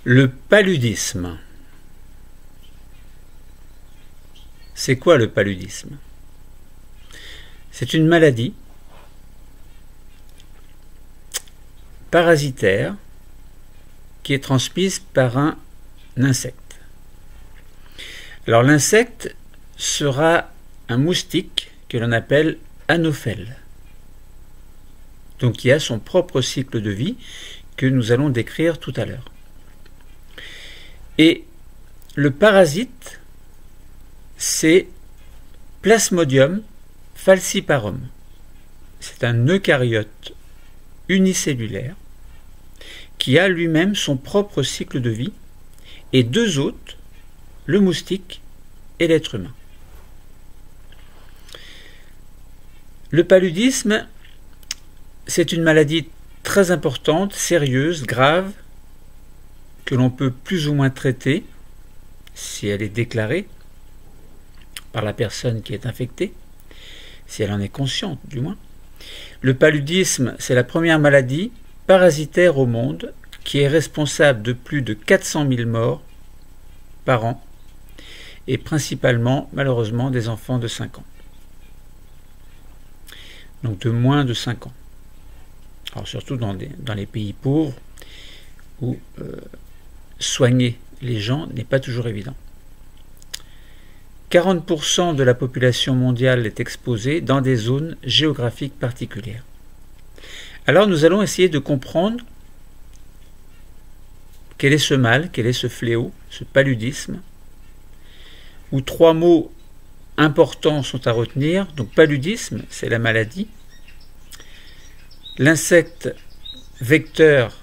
Le paludisme. C'est quoi le paludisme? C'est une maladie parasitaire qui est transmise par un insecte. Alors l'insecte sera un moustique que l'on appelle anophèle, donc qui a son propre cycle de vie que nous allons décrire tout à l'heure. Et le parasite, c'est Plasmodium falciparum. C'est un eucaryote unicellulaire qui a lui-même son propre cycle de vie et deux hôtes, le moustique et l'être humain. Le paludisme, c'est une maladie très importante, sérieuse, grave, que l'on peut plus ou moins traiter si elle est déclarée par la personne qui est infectée, si elle en est consciente du moins. Le paludisme, c'est la première maladie parasitaire au monde qui est responsable de plus de 400 000 morts par an et principalement, malheureusement, des enfants de 5 ans. Donc de moins de 5 ans. Alors surtout dans les pays pauvres où soigner les gens n'est pas toujours évident. 40% de la population mondiale est exposée dans des zones géographiques particulières. Alors nous allons essayer de comprendre quel est ce mal, quel est ce fléau, ce paludisme, où trois mots importants sont à retenir. Donc paludisme, c'est la maladie. L'insecte vecteur,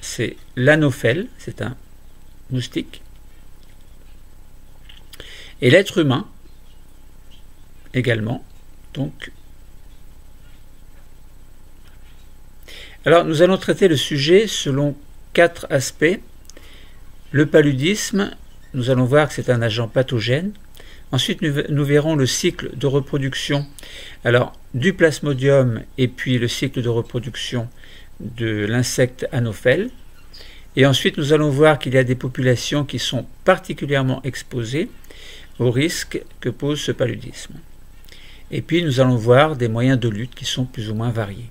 c'est l'anophèle, c'est un moustique. Et l'être humain, également. Donc, alors, nous allons traiter le sujet selon 4 aspects. Le paludisme, nous allons voir que c'est un agent pathogène. Ensuite, nous verrons le cycle de reproduction du plasmodium et puis le cycle de reproduction de l'insecte anophèle. Et ensuite, nous allons voir qu'il y a des populations qui sont particulièrement exposées au risque que pose ce paludisme. Et puis, nous allons voir des moyens de lutte qui sont plus ou moins variés.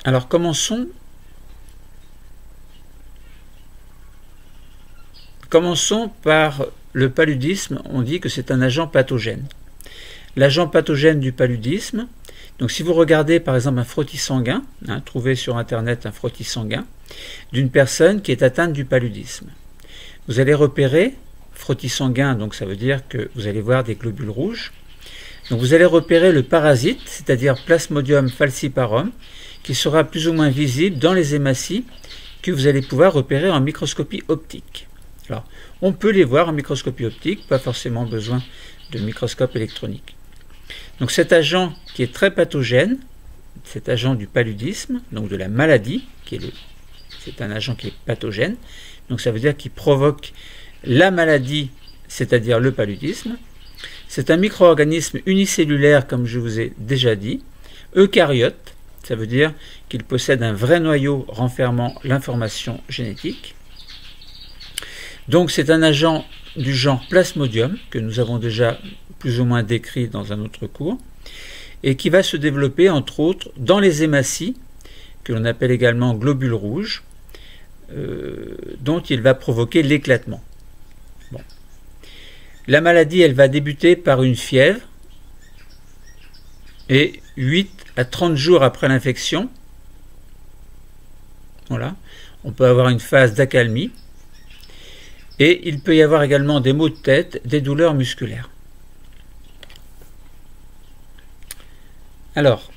Alors, commençons par le paludisme. On dit que c'est un agent pathogène. L'agent pathogène du paludisme, donc si vous regardez par exemple un frottis sanguin, trouvez sur internet un frottis sanguin d'une personne qui est atteinte du paludisme. Vous allez repérer, frottis sanguin, donc ça veut dire que vous allez voir des globules rouges. Donc vous allez repérer le parasite, c'est-à-dire Plasmodium falciparum, qui sera plus ou moins visible dans les hématies que vous allez pouvoir repérer en microscopie optique. Alors, on peut les voir en microscopie optique, pas forcément besoin de microscope électronique. Donc cet agent qui est très pathogène, cet agent du paludisme, donc de la maladie, c'est un agent qui est pathogène, donc ça veut dire qu'il provoque la maladie, c'est-à-dire le paludisme. C'est un micro-organisme unicellulaire, comme je vous ai déjà dit, eucaryote, ça veut dire qu'il possède un vrai noyau renfermant l'information génétique. Donc c'est un agent du genre Plasmodium, que nous avons déjà plus ou moins décrit dans un autre cours, et qui va se développer entre autres dans les hématies, que l'on appelle également globules rouges, dont il va provoquer l'éclatement. Bon. La maladie, elle va débuter par une fièvre, et 8 à 30 jours après l'infection, voilà, on peut avoir une phase d'accalmie, et il peut y avoir également des maux de tête, des douleurs musculaires. Alors,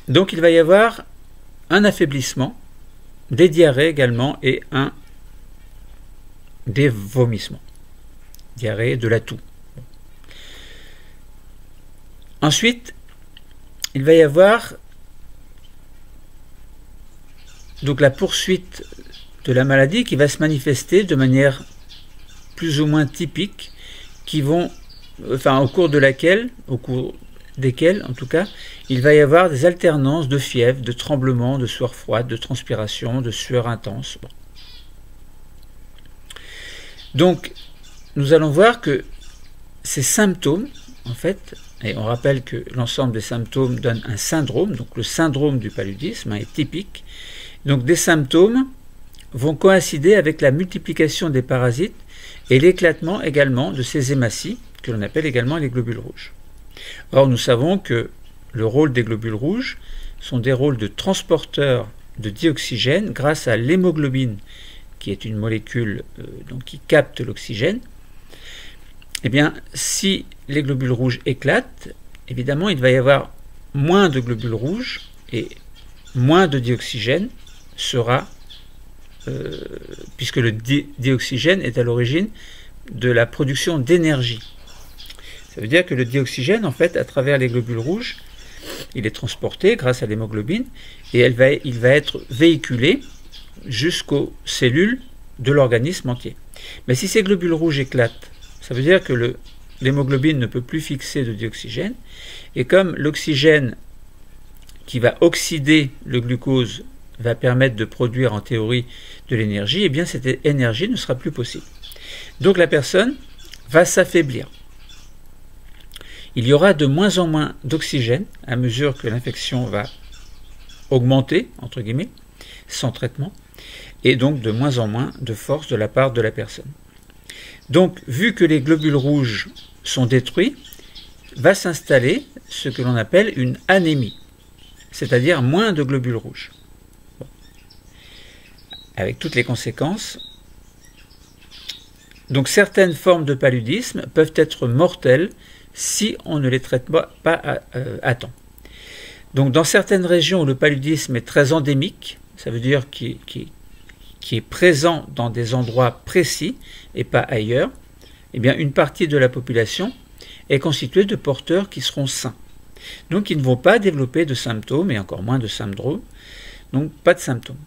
donc il va y avoir un affaiblissement, des diarrhées également et des vomissements. Diarrhée, de la toux. Ensuite, il va y avoir donc la poursuite de la maladie qui va se manifester de manière plus ou moins typique, qui vont enfin au cours desquels, en tout cas, il va y avoir des alternances de fièvre, de tremblements, de sueur froide, de transpiration, de sueur intense. Bon. Donc, nous allons voir que ces symptômes, en fait, et on rappelle que l'ensemble des symptômes donne un syndrome, donc le syndrome du paludisme est typique. Donc, des symptômes vont coïncider avec la multiplication des parasites et l'éclatement également de ces hématies, que l'on appelle également les globules rouges. Or, nous savons que le rôle des globules rouges sont des rôles de transporteurs de dioxygène grâce à l'hémoglobine, qui est une molécule donc, qui capte l'oxygène. Eh bien, si les globules rouges éclatent, évidemment, il va y avoir moins de globules rouges et moins de dioxygène sera, puisque le dioxygène est à l'origine de la production d'énergie. Ça veut dire que le dioxygène, en fait, à travers les globules rouges, il est transporté grâce à l'hémoglobine et il va être véhiculé jusqu'aux cellules de l'organisme entier. Mais si ces globules rouges éclatent, ça veut dire que l'hémoglobine ne peut plus fixer de dioxygène, et comme l'oxygène qui va oxyder le glucose va permettre de produire en théorie de l'énergie, eh bien cette énergie ne sera plus possible. Donc la personne va s'affaiblir. Il y aura de moins en moins d'oxygène à mesure que l'infection va augmenter, entre guillemets, sans traitement, et donc de moins en moins de force de la part de la personne. Donc, vu que les globules rouges sont détruits, va s'installer ce que l'on appelle une anémie, c'est-à-dire moins de globules rouges. Bon. Avec toutes les conséquences. Donc, certaines formes de paludisme peuvent être mortelles si on ne les traite pas à temps. Donc, dans certaines régions où le paludisme est très endémique, ça veut dire qui est présent dans des endroits précis et pas ailleurs, eh bien une partie de la population est constituée de porteurs qui seront sains. Donc ils ne vont pas développer de symptômes et encore moins de syndrome, donc pas de symptômes.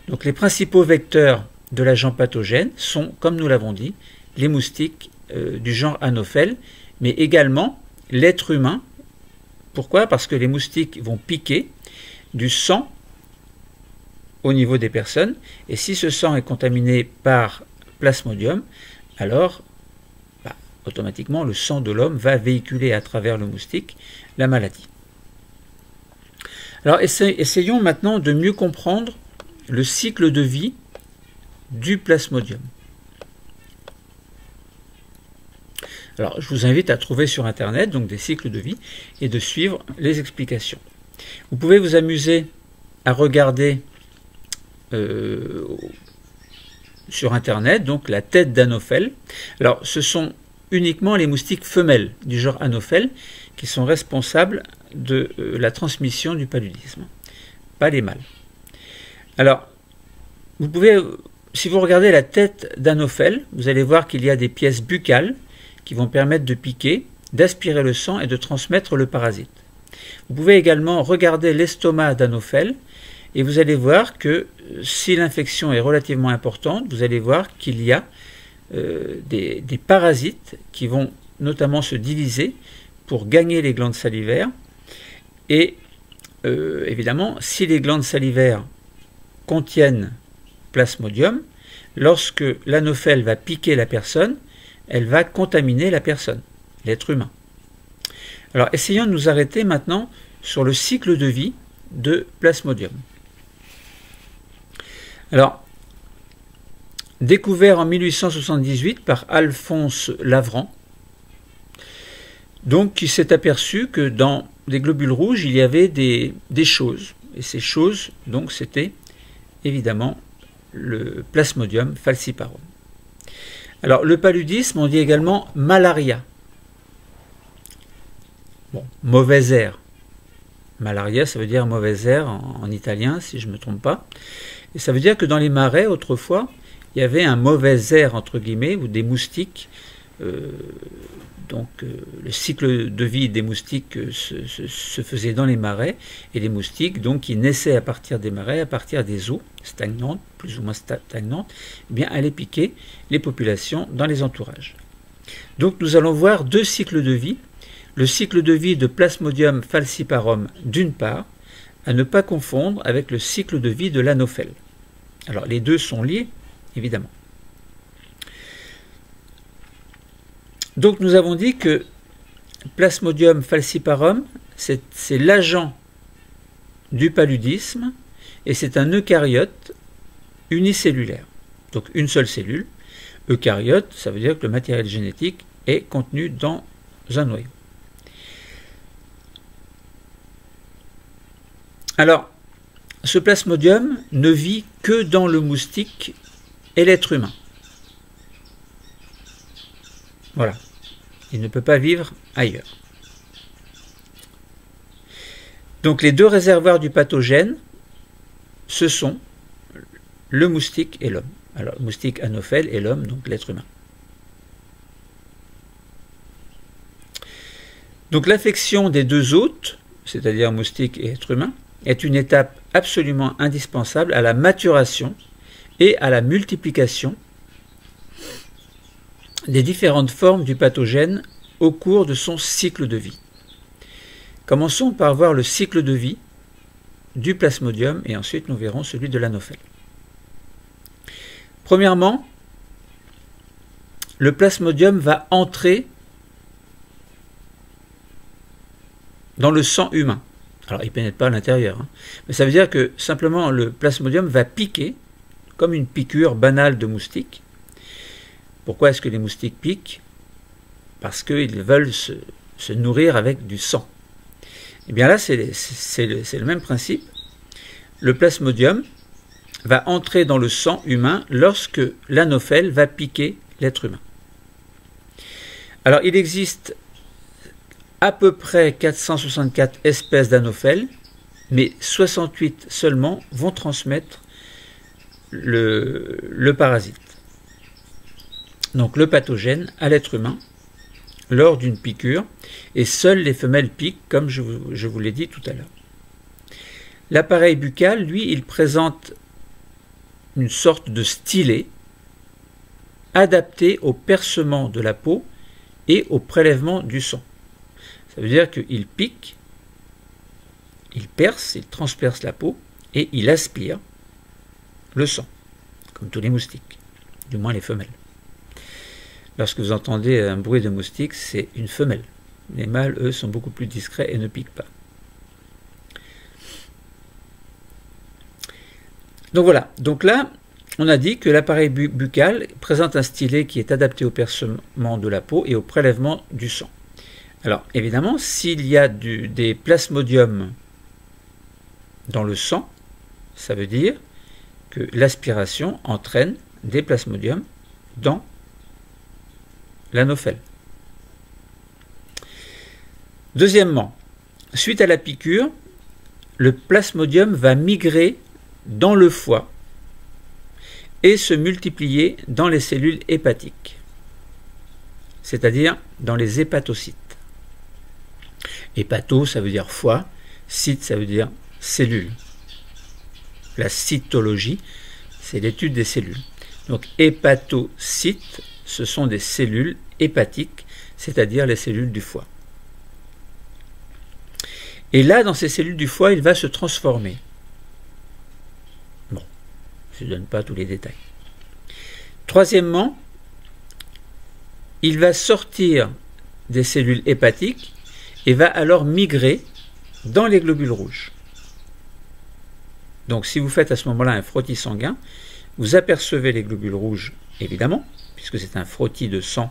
Donc les principaux vecteurs de l'agent pathogène sont, comme nous l'avons dit, les moustiques du genre Anopheles, mais également l'être humain. Pourquoi? Parce que les moustiques vont piquer du sang au niveau des personnes, et si ce sang est contaminé par Plasmodium, alors automatiquement le sang de l'homme va véhiculer à travers le moustique la maladie. Alors essayons maintenant de mieux comprendre le cycle de vie du Plasmodium. Alors je vous invite à trouver sur internet donc des cycles de vie et de suivre les explications. Vous pouvez vous amuser à regarder sur internet donc la tête d'Anophèle. Alors ce sont uniquement les moustiques femelles du genre Anophèle qui sont responsables de la transmission du paludisme, pas les mâles. Alors vous pouvez, si vous regardez la tête d'Anophèle, vous allez voir qu'il y a des pièces buccales qui vont permettre de piquer, d'aspirer le sang et de transmettre le parasite. Vous pouvez également regarder l'estomac d'Anophèle et vous allez voir que si l'infection est relativement importante, vous allez voir qu'il y a des parasites qui vont notamment se diviser pour gagner les glandes salivaires. Et évidemment, si les glandes salivaires contiennent Plasmodium, lorsque l'Anophèle va piquer la personne, elle va contaminer la personne, l'être humain. Alors essayons de nous arrêter maintenant sur le cycle de vie de Plasmodium. Alors, découvert en 1878 par Alphonse Laveran, donc qui s'est aperçu que dans les globules rouges, il y avait des choses. Et ces choses, donc, c'était évidemment le Plasmodium falciparum. Alors, le paludisme, on dit également malaria. Bon, mauvais air. Malaria, ça veut dire mauvais air en italien, si je ne me trompe pas. Et ça veut dire que dans les marais, autrefois, il y avait un mauvais air, entre guillemets, ou des moustiques. Le cycle de vie des moustiques se faisait dans les marais, et les moustiques, donc, qui naissaient à partir des marais, à partir des eaux stagnantes, plus ou moins stagnantes, eh bien, allaient piquer les populations dans les entourages. Donc nous allons voir deux cycles de vie. Le cycle de vie de Plasmodium falciparum d'une part, à ne pas confondre avec le cycle de vie de l'anophèle. Alors les deux sont liés, évidemment. Donc nous avons dit que Plasmodium falciparum, c'est l'agent du paludisme et c'est un eucaryote unicellulaire. Donc une seule cellule. Eucaryote, ça veut dire que le matériel génétique est contenu dans un noyau. Alors, ce plasmodium ne vit que dans le moustique et l'être humain. Voilà. Il ne peut pas vivre ailleurs. Donc les deux réservoirs du pathogène, ce sont le moustique et l'homme. Alors, le moustique anophèle et l'homme, donc l'être humain. Donc l'affection des deux hôtes, c'est-à-dire moustique et être humain, est une étape absolument indispensable à la maturation et à la multiplication des différentes formes du pathogène au cours de son cycle de vie. Commençons par voir le cycle de vie du plasmodium et ensuite nous verrons celui de l'anophèle. Premièrement, le plasmodium va entrer dans le sang humain. Alors, il ne pénètre pas à l'intérieur, mais ça veut dire que simplement le plasmodium va piquer, comme une piqûre banale de moustique. Pourquoi est-ce que les moustiques piquent? Parce qu'ils veulent se nourrir avec du sang. Et bien là, c'est le même principe. Le plasmodium va entrer dans le sang humain lorsque l'anophèle va piquer l'être humain. Alors, il existe à peu près 464 espèces d'anophèles, mais 68 seulement vont transmettre le parasite. Donc le pathogène à l'être humain lors d'une piqûre, et seules les femelles piquent, comme je vous l'ai dit tout à l'heure. L'appareil buccal, lui, il présente une sorte de stylet adapté au percement de la peau et au prélèvement du sang. Ça veut dire qu'il pique, il perce, il transperce la peau et il aspire le sang, comme tous les moustiques, du moins les femelles. Lorsque vous entendez un bruit de moustique, c'est une femelle. Les mâles, eux, sont beaucoup plus discrets et ne piquent pas. Donc voilà, donc là, on a dit que l'appareil buccal présente un stylet qui est adapté au percement de la peau et au prélèvement du sang. Alors, évidemment, s'il y a des plasmodiums dans le sang, ça veut dire que l'aspiration entraîne des plasmodiums dans l'anophèle. Deuxièmement, suite à la piqûre, le plasmodium va migrer dans le foie et se multiplier dans les cellules hépatiques, c'est-à-dire dans les hépatocytes. Hépato, ça veut dire foie, cyte, ça veut dire cellule. La cytologie, c'est l'étude des cellules. Donc hépatocytes, ce sont des cellules hépatiques, c'est-à-dire les cellules du foie. Et là, dans ces cellules du foie, il va se transformer. Bon, je ne donne pas tous les détails. Troisièmement, il va sortir des cellules hépatiques et va alors migrer dans les globules rouges. Donc si vous faites à ce moment-là un frottis sanguin, vous apercevez les globules rouges, évidemment, puisque c'est un frottis de sang,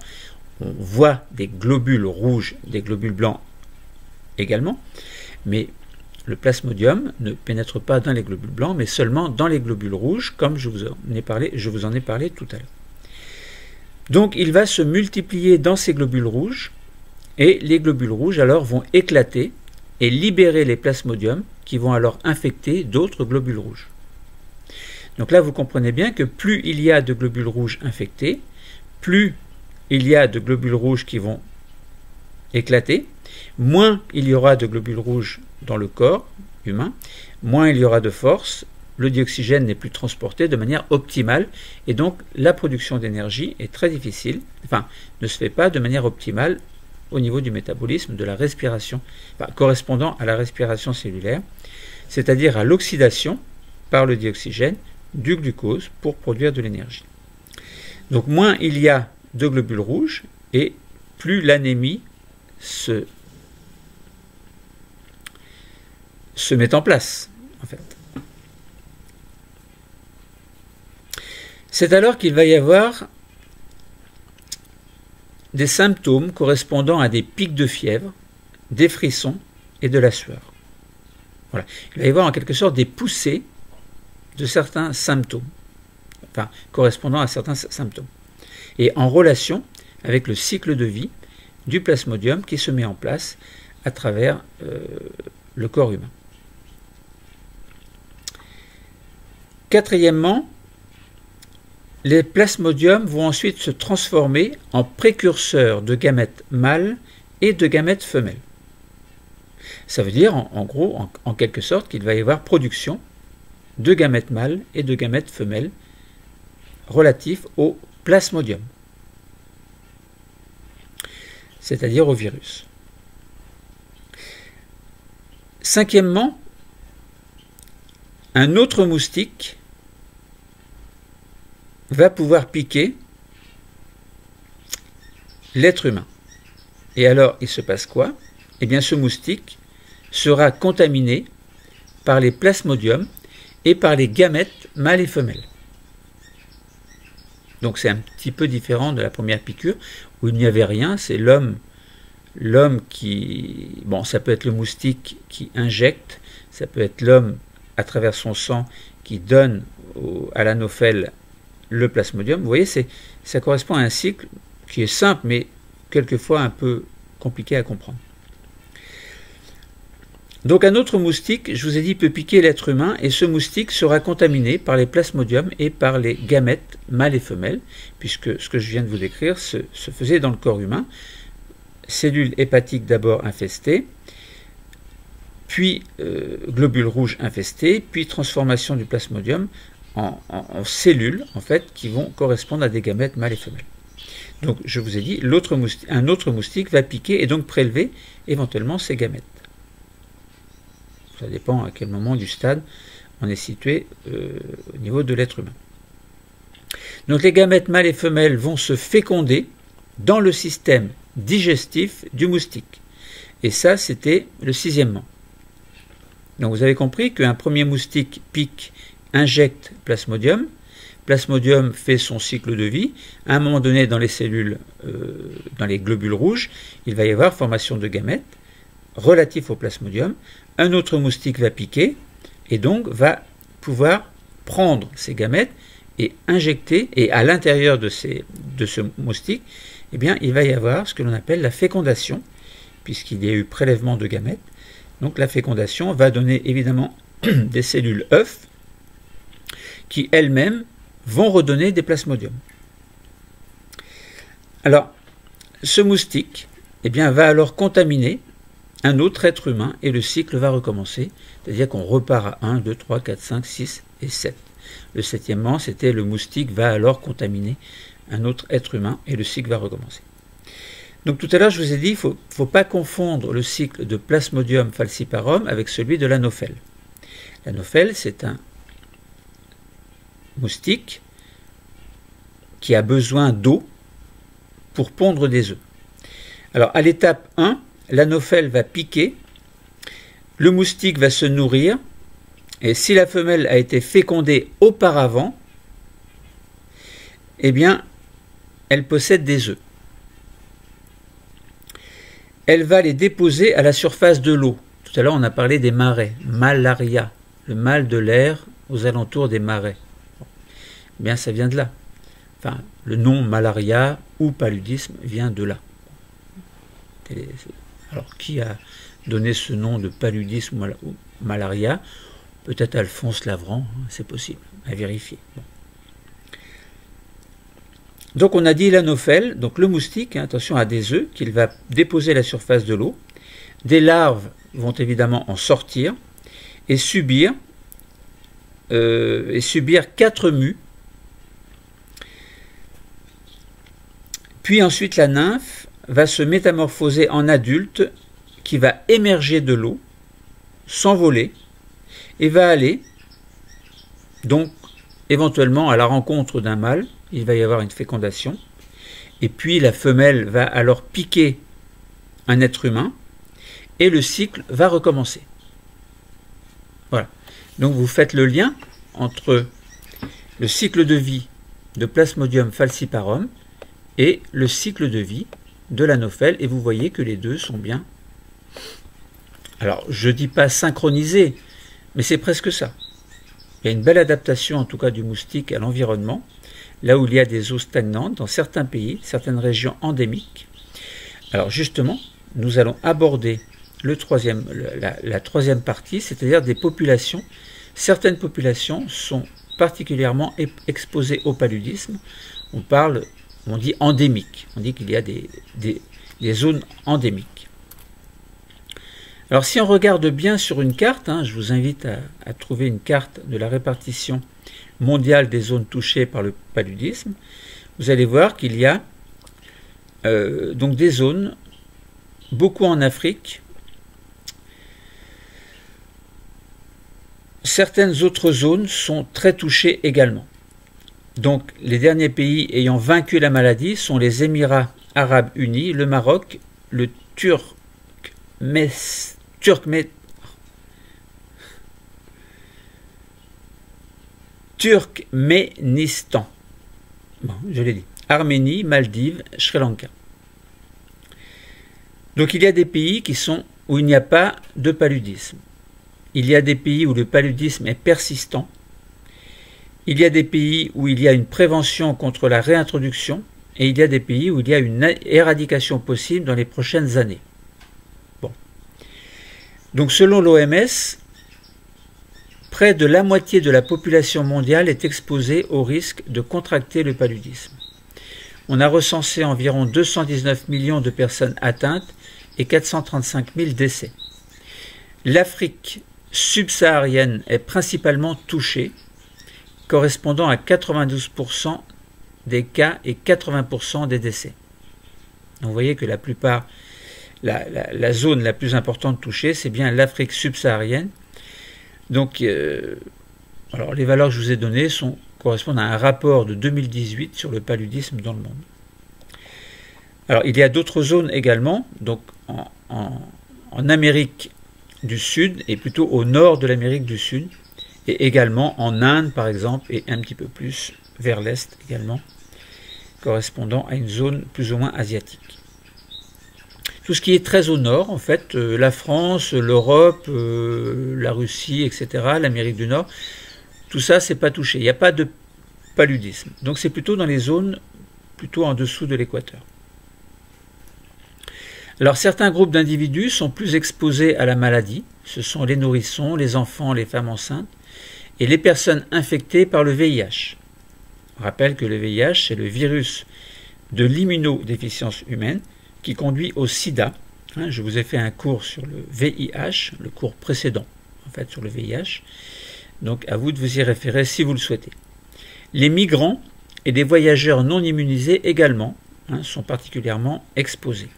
on voit des globules rouges, des globules blancs également, mais le plasmodium ne pénètre pas dans les globules blancs, mais seulement dans les globules rouges, comme je vous en ai parlé tout à l'heure. Donc il va se multiplier dans ces globules rouges, et les globules rouges alors vont éclater et libérer les plasmodiums qui vont alors infecter d'autres globules rouges. Donc là vous comprenez bien que plus il y a de globules rouges infectés, plus il y a de globules rouges qui vont éclater, moins il y aura de globules rouges dans le corps humain, moins il y aura de force le dioxygène n'est plus transporté de manière optimale et donc la production d'énergie est très difficile, enfin ne se fait pas de manière optimale au niveau du métabolisme, de la respiration, enfin, correspondant à la respiration cellulaire, c'est-à-dire à l'oxydation par le dioxygène du glucose pour produire de l'énergie. Donc moins il y a de globules rouges et plus l'anémie se met en place, en fait. C'est alors qu'il va y avoir des symptômes correspondant à des pics de fièvre, des frissons et de la sueur. Voilà. Il va y avoir en quelque sorte des poussées de certains symptômes, enfin correspondant à certains symptômes, et en relation avec le cycle de vie du plasmodium qui se met en place à travers le corps humain. Quatrièmement, les plasmodiums vont ensuite se transformer en précurseurs de gamètes mâles et de gamètes femelles. Ça veut dire, en gros, en quelque sorte, qu'il va y avoir production de gamètes mâles et de gamètes femelles relatifs au plasmodium, c'est-à-dire au virus. Cinquièmement, un autre moustique va pouvoir piquer l'être humain. Et alors, il se passe quoi? Eh bien, ce moustique sera contaminé par les plasmodiums et par les gamètes mâles et femelles. Donc c'est un petit peu différent de la première piqûre où il n'y avait rien, c'est l'homme qui... Bon, ça peut être le moustique qui injecte, ça peut être l'homme à travers son sang qui donne à l'anophèle le plasmodium. Vous voyez, ça correspond à un cycle qui est simple, mais quelquefois un peu compliqué à comprendre. Donc un autre moustique, je vous ai dit, peut piquer l'être humain, et ce moustique sera contaminé par les plasmodiums et par les gamètes mâles et femelles, puisque ce que je viens de vous décrire se faisait dans le corps humain. Cellules hépatiques d'abord infestées, puis globules rouges infestés, puis transformation du plasmodium en cellules, en fait, qui vont correspondre à des gamètes mâles et femelles. Donc, je vous ai dit, un autre moustique va piquer et donc prélever éventuellement ces gamètes. Ça dépend à quel moment du stade on est situé au niveau de l'être humain. Donc, les gamètes mâles et femelles vont se féconder dans le système digestif du moustique. Et ça, c'était le sixièmement. Donc, vous avez compris qu'un premier moustique pique, injecte plasmodium. Plasmodium fait son cycle de vie. À un moment donné, dans les cellules, dans les globules rouges, il va y avoir formation de gamètes relatifs au plasmodium. Un autre moustique va piquer et donc va pouvoir prendre ces gamètes et injecter, et à l'intérieur de ce moustique, eh bien, il va y avoir ce que l'on appelle la fécondation, puisqu'il y a eu prélèvement de gamètes. Donc la fécondation va donner évidemment des cellules œufs qui elles-mêmes vont redonner des plasmodiums. Alors, ce moustique eh bien, va alors contaminer un autre être humain et le cycle va recommencer, c'est-à-dire qu'on repart à 1, 2, 3, 4, 5, 6 et 7. Le septièmement, c'était le moustique va alors contaminer un autre être humain et le cycle va recommencer. Donc tout à l'heure, je vous ai dit, il ne faut pas confondre le cycle de Plasmodium falciparum avec celui de l'anophèle. L'anophèle, c'est un moustique qui a besoin d'eau pour pondre des œufs. Alors à l'étape 1, l'anophèle va piquer, le moustique va se nourrir, et si la femelle a été fécondée auparavant, eh bien, elle possède des œufs. Elle va les déposer à la surface de l'eau. Tout à l'heure, on a parlé des marais, malaria, le mal de l'air aux alentours des marais. Eh bien, ça vient de là. Enfin, le nom malaria ou paludisme vient de là. Alors, qui a donné ce nom de paludisme ou malaria? Peut-être Alphonse Lavran, c'est possible, à vérifier. Bon. Donc, on a dit l'anophèle, donc le moustique, attention, a des œufs qu'il va déposer à la surface de l'eau. Des larves vont évidemment en sortir et subir et subir 4 mues. Puis ensuite la nymphe va se métamorphoser en adulte qui va émerger de l'eau, s'envoler et va aller donc éventuellement à la rencontre d'un mâle. Il va y avoir une fécondation et puis la femelle va alors piquer un être humain et le cycle va recommencer. Voilà. Donc vous faites le lien entre le cycle de vie de Plasmodium falciparum et le cycle de vie de l'anophèle, et vous voyez que les deux sont bien, alors je ne dis pas synchronisés, mais c'est presque ça. Il y a une belle adaptation en tout cas du moustique à l'environnement, là où il y a des eaux stagnantes dans certains pays, certaines régions endémiques. Alors justement, nous allons aborder la troisième partie, c'est-à-dire des populations. Certaines populations sont particulièrement exposées au paludisme. On dit endémique, on dit qu'il y a des zones endémiques. Alors si on regarde bien sur une carte, je vous invite à trouver une carte de la répartition mondiale des zones touchées par le paludisme, vous allez voir qu'il y a donc des zones, beaucoup en Afrique, certaines autres zones sont très touchées également. Donc les derniers pays ayant vaincu la maladie sont les Émirats arabes unis, le Maroc, le Turkménistan, bon, je l'ai dit, Arménie, Maldives, Sri Lanka. Donc il y a des pays où il n'y a pas de paludisme. Il y a des pays où le paludisme est persistant. Il y a des pays où il y a une prévention contre la réintroduction et il y a des pays où il y a une éradication possible dans les prochaines années. Bon. Donc selon l'OMS, près de la moitié de la population mondiale est exposée au risque de contracter le paludisme. On a recensé environ 219 millions de personnes atteintes et 435 000 décès. L'Afrique subsaharienne est principalement touchée, correspondant à 92% des cas et 80% des décès. Donc vous voyez que la zone la plus importante touchée, c'est bien l'Afrique subsaharienne. Donc, alors les valeurs que je vous ai données correspondent à un rapport de 2018 sur le paludisme dans le monde. Alors il y a d'autres zones également, donc en Amérique du Sud et plutôt au nord de l'Amérique du Sud, et également en Inde par exemple, et un petit peu plus vers l'est également, correspondant à une zone plus ou moins asiatique. Tout ce qui est très au nord, en fait, la France, l'Europe, la Russie, etc., l'Amérique du Nord, tout ça, c'est pas touché. Il n'y a pas de paludisme. Donc c'est plutôt dans les zones plutôt en dessous de l'équateur. Alors certains groupes d'individus sont plus exposés à la maladie. Ce sont les nourrissons, les enfants, les femmes enceintes et les personnes infectées par le VIH. On rappelle que le VIH, c'est le virus de l'immunodéficience humaine qui conduit au sida. Je vous ai fait un cours sur le VIH, le cours précédent en fait sur le VIH. Donc à vous de vous y référer si vous le souhaitez. Les migrants et les voyageurs non immunisés également sont particulièrement exposés.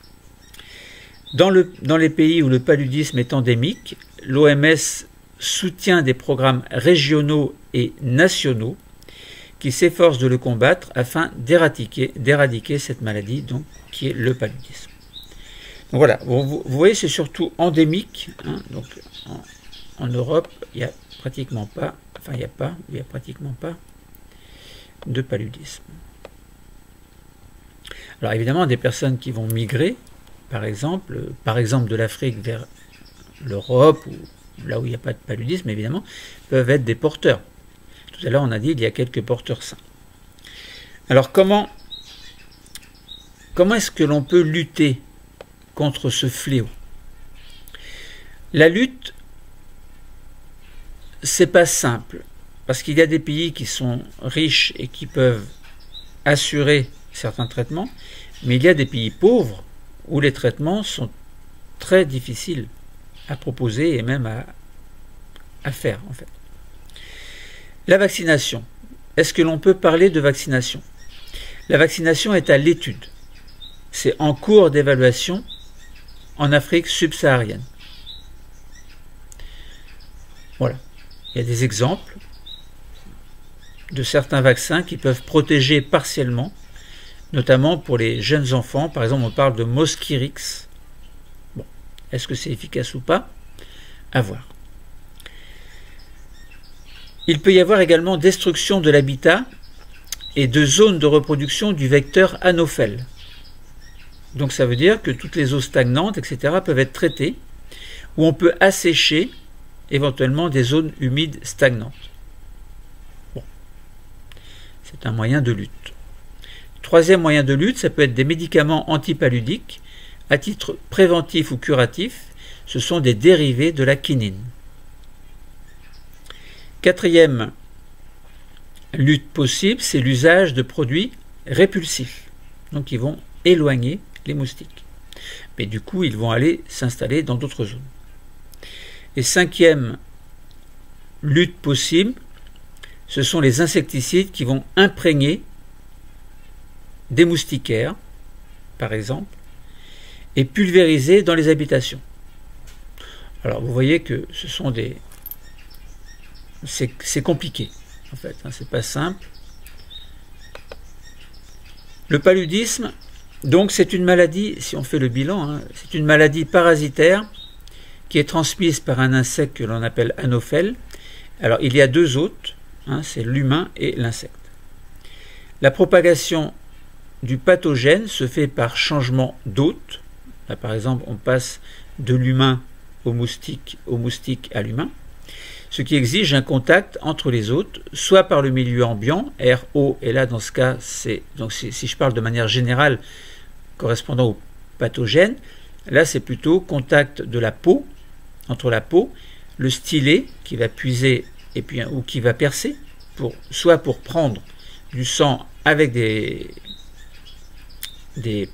Dans les pays où le paludisme est endémique, l'OMS soutient des programmes régionaux et nationaux qui s'efforcent de le combattre afin d'éradiquer cette maladie donc, qui est le paludisme. Donc voilà, vous voyez, c'est surtout endémique. Donc en Europe, il n'y a pratiquement pas, pratiquement pas de paludisme. Alors évidemment, des personnes qui vont migrer, par exemple de l'Afrique vers l'Europe, ou là où il n'y a pas de paludisme, évidemment, peuvent être des porteurs. Tout à l'heure, on a dit qu'il y a quelques porteurs sains. Alors, comment est-ce que l'on peut lutter contre ce fléau? La lutte, c'est pas simple, parce qu'il y a des pays qui sont riches et qui peuvent assurer certains traitements, mais il y a des pays pauvres où les traitements sont très difficiles à proposer et même à faire, en fait. La vaccination. Est-ce que l'on peut parler de vaccination? La vaccination est à l'étude. C'est en cours d'évaluation en Afrique subsaharienne. Voilà. Il y a des exemples de certains vaccins qui peuvent protéger partiellement, notamment pour les jeunes enfants. Par exemple, on parle de Mosquirix. Bon. Est-ce que c'est efficace ou pas? À voir. Il peut y avoir également destruction de l'habitat et de zones de reproduction du vecteur anophèle. Donc ça veut dire que toutes les eaux stagnantes, etc., peuvent être traitées, ou on peut assécher éventuellement des zones humides stagnantes. Bon. C'est un moyen de lutte. Troisième moyen de lutte, ça peut être des médicaments antipaludiques, à titre préventif ou curatif. Ce sont des dérivés de la quinine. Quatrième lutte possible, c'est l'usage de produits répulsifs. Donc ils vont éloigner les moustiques. Mais du coup, ils vont aller s'installer dans d'autres zones. Et cinquième lutte possible, ce sont les insecticides qui vont imprégner des moustiquaires, par exemple, et pulvériser dans les habitations. Alors vous voyez que ce sont des... C'est compliqué, en fait, hein, c'est pas simple. Le paludisme, donc c'est une maladie, si on fait le bilan, hein, c'est une maladie parasitaire qui est transmise par un insecte que l'on appelle anophèle. Alors il y a deux hôtes, hein, c'est l'humain et l'insecte. La propagation du pathogène se fait par changement d'hôte. Là, par exemple, on passe de l'humain au moustique à l'humain, ce qui exige un contact entre les hôtes, soit par le milieu ambiant, air, eau, et là dans ce cas, si je parle de manière générale correspondant au pathogène, là c'est plutôt contact de la peau, entre la peau, le stylet qui va puiser et puis, ou qui va percer, soit pour prendre du sang avec des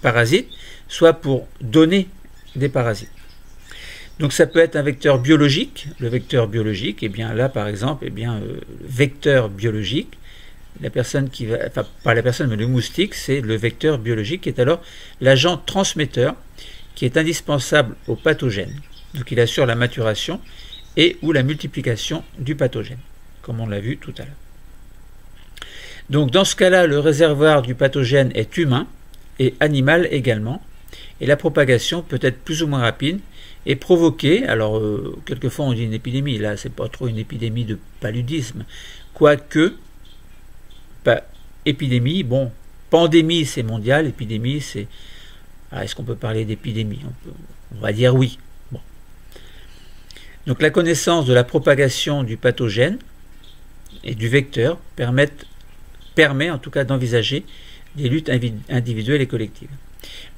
parasites, soit pour donner des parasites. Donc ça peut être un vecteur biologique. Le vecteur biologique, et bien là par exemple, vecteur biologique, la personne qui va, enfin pas la personne mais le moustique, c'est le vecteur biologique qui est alors l'agent transmetteur qui est indispensable au pathogène. Donc il assure la maturation et ou la multiplication du pathogène, comme on l'a vu tout à l'heure. Donc dans ce cas-là, le réservoir du pathogène est humain et animal également, et la propagation peut être plus ou moins rapide et provoquer, alors quelquefois on dit une épidémie, là c'est pas trop une épidémie de paludisme, quoique, épidémie, bon, pandémie c'est mondial, épidémie c'est... Est-ce qu'on peut parler d'épidémie? On va dire oui. Bon. Donc la connaissance de la propagation du pathogène et du vecteur permet en tout cas d'envisager des luttes individuelles et collectives.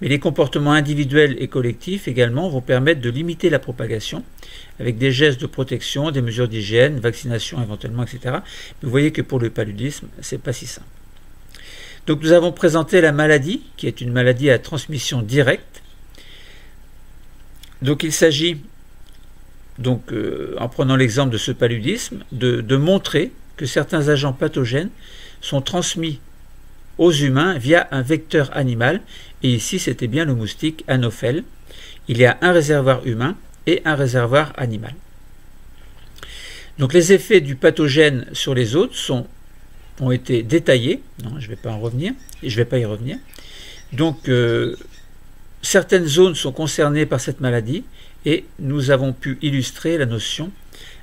Mais les comportements individuels et collectifs également vont permettre de limiter la propagation avec des gestes de protection, des mesures d'hygiène, vaccination éventuellement, etc. Mais vous voyez que pour le paludisme, c'est pas si simple. Donc nous avons présenté la maladie, qui est une maladie à transmission directe. Donc il s'agit, en prenant l'exemple de ce paludisme, de montrer que certains agents pathogènes sont transmis aux humains via un vecteur animal, et ici c'était bien le moustique anophèle. Il y a un réservoir humain et un réservoir animal. Donc les effets du pathogène sur les hôtes ont été détaillés, non, je ne vais pas en revenir, et je ne vais pas y revenir. Donc certaines zones sont concernées par cette maladie, et nous avons pu illustrer la notion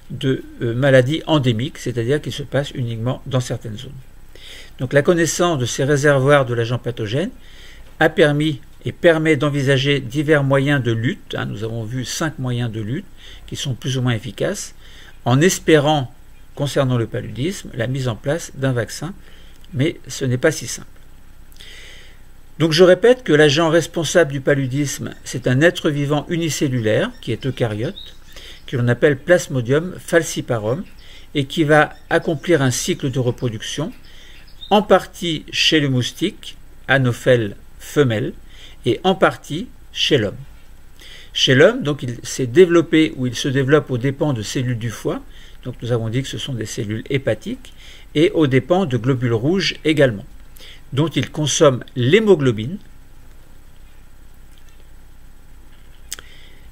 de maladie endémique, c'est-à-dire qu'il se passe uniquement dans certaines zones. Donc la connaissance de ces réservoirs de l'agent pathogène a permis et permet d'envisager divers moyens de lutte. Nous avons vu 5 moyens de lutte qui sont plus ou moins efficaces, en espérant, concernant le paludisme, la mise en place d'un vaccin, mais ce n'est pas si simple. Donc je répète que l'agent responsable du paludisme, c'est un être vivant unicellulaire, qui est eucaryote, que l'on appelle Plasmodium falciparum, et qui va accomplir un cycle de reproduction, en partie chez le moustique, anophèle femelle, et en partie chez l'homme. Chez l'homme, donc il s'est développé ou il se développe aux dépens de cellules du foie, donc nous avons dit que ce sont des cellules hépatiques, et aux dépens de globules rouges également, dont il consomme l'hémoglobine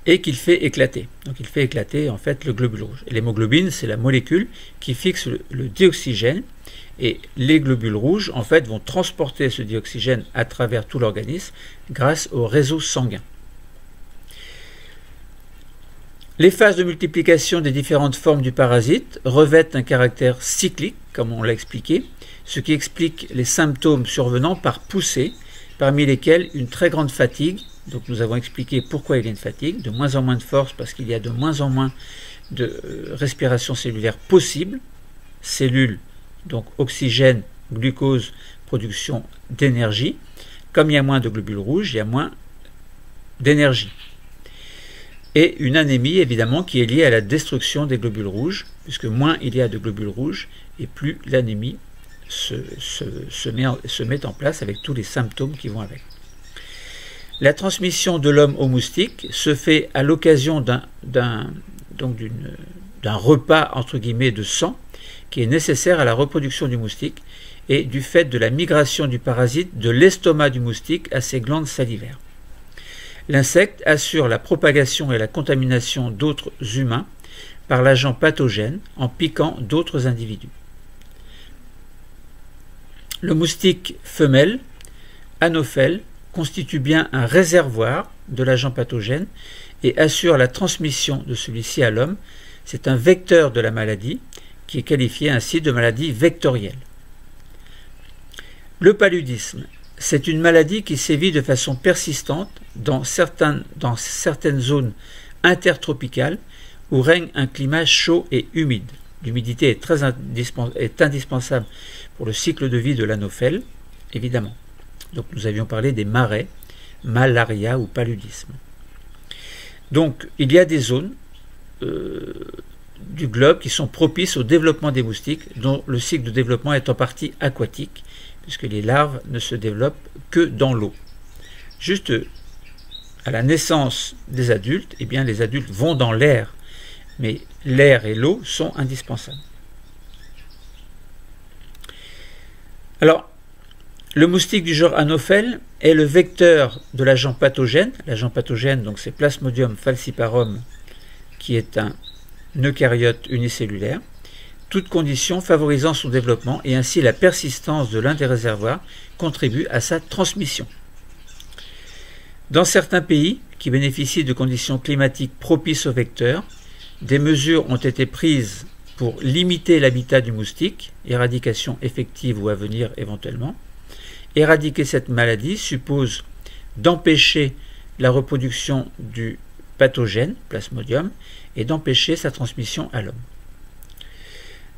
et qu'il fait éclater. Donc il fait éclater en fait le globule rouge. L'hémoglobine, c'est la molécule qui fixe le dioxygène, et les globules rouges en fait vont transporter ce dioxygène à travers tout l'organisme grâce au réseau sanguin. Les phases de multiplication des différentes formes du parasite revêtent un caractère cyclique, comme on l'a expliqué, ce qui explique les symptômes survenant par poussée, parmi lesquels une très grande fatigue. Donc nous avons expliqué pourquoi il y a une fatigue, de moins en moins de force parce qu'il y a de moins en moins de respiration cellulaire possible, cellules, donc oxygène, glucose, production d'énergie. Comme il y a moins de globules rouges, il y a moins d'énergie. Et une anémie, évidemment, qui est liée à la destruction des globules rouges, puisque moins il y a de globules rouges, et plus l'anémie se met en place avec tous les symptômes qui vont avec. La transmission de l'homme au moustique se fait à l'occasion d'un repas, entre guillemets, de sang, qui est nécessaire à la reproduction du moustique, et du fait de la migration du parasite de l'estomac du moustique à ses glandes salivaires. L'insecte assure la propagation et la contamination d'autres humains par l'agent pathogène en piquant d'autres individus. Le moustique femelle, Anophèle, constitue bien un réservoir de l'agent pathogène et assure la transmission de celui-ci à l'homme. C'est un vecteur de la maladie qui est qualifié ainsi de maladie vectorielle. Le paludisme, c'est une maladie qui sévit de façon persistante dans certaines zones intertropicales où règne un climat chaud et humide. L'humidité est indispensable pour le cycle de vie de l'anophèle, évidemment. Donc nous avions parlé des marais, malaria ou paludisme. Donc il y a des zones du globe qui sont propices au développement des moustiques, dont le cycle de développement est en partie aquatique, puisque les larves ne se développent que dans l'eau. Juste à la naissance des adultes, eh bien les adultes vont dans l'air, mais l'air et l'eau sont indispensables. Alors, le moustique du genre Anophèle est le vecteur de l'agent pathogène. L'agent pathogène, donc c'est Plasmodium falciparum, qui est un eucaryote unicellulaire. Toutes conditions favorisant son développement et ainsi la persistance de l'un des réservoirs contribuent à sa transmission. Dans certains pays qui bénéficient de conditions climatiques propices au vecteur, des mesures ont été prises pour limiter l'habitat du moustique, éradication effective ou à venir éventuellement. Éradiquer cette maladie suppose d'empêcher la reproduction du pathogène, Plasmodium, et d'empêcher sa transmission à l'homme.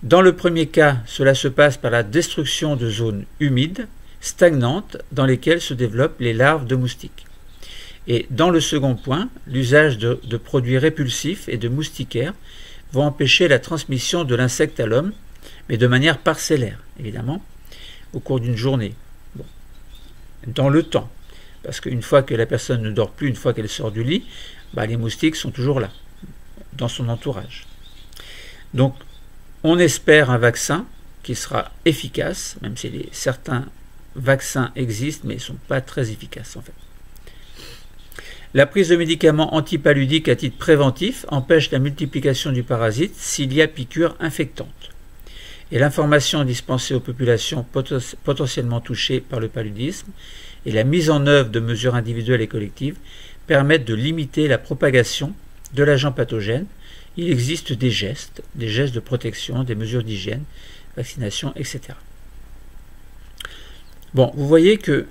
Dans le premier cas, cela se passe par la destruction de zones humides, stagnantes, dans lesquelles se développent les larves de moustiques. Et dans le second point, l'usage de produits répulsifs et de moustiquaires vont empêcher la transmission de l'insecte à l'homme, mais de manière parcellaire, évidemment, au cours d'une journée. Bon. Dans le temps, parce qu'une fois que la personne ne dort plus, une fois qu'elle sort du lit, les moustiques sont toujours là, dans son entourage. Donc, on espère un vaccin qui sera efficace, même si certains vaccins existent, mais ils ne sont pas très efficaces en fait. La prise de médicaments antipaludiques à titre préventif empêche la multiplication du parasite s'il y a piqûre infectante. Et l'information dispensée aux populations potentiellement touchées par le paludisme et la mise en œuvre de mesures individuelles et collectives permettent de limiter la propagation de l'agent pathogène. Il existe des gestes de protection, des mesures d'hygiène, vaccination, etc. Bon, vous voyez que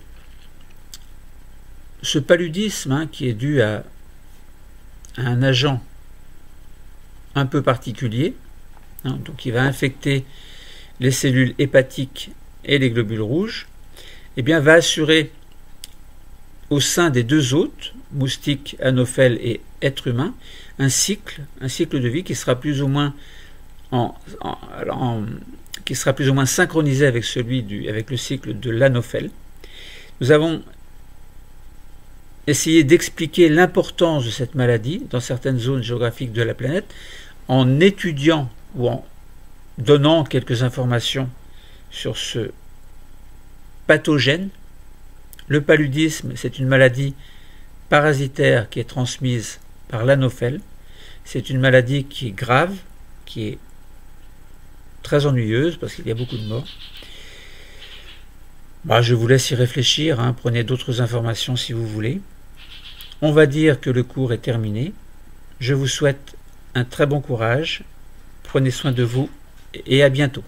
ce paludisme, qui est dû à un agent un peu particulier, donc il va infecter les cellules hépatiques et les globules rouges, eh bien va assurer au sein des deux hôtes, moustiques, anophèles et êtres humains, un cycle de vie qui sera plus ou moins synchronisé avec avec le cycle de l'anophèle. Nous avons essayé d'expliquer l'importance de cette maladie dans certaines zones géographiques de la planète en étudiant ou en donnant quelques informations sur ce pathogène. Le paludisme, c'est une maladie parasitaire qui est transmise par l'anophèle. C'est une maladie qui est grave, qui est très ennuyeuse parce qu'il y a beaucoup de morts. Je vous laisse y réfléchir, hein. Prenez d'autres informations si vous voulez. On va dire que le cours est terminé. Je vous souhaite un très bon courage. Prenez soin de vous et à bientôt.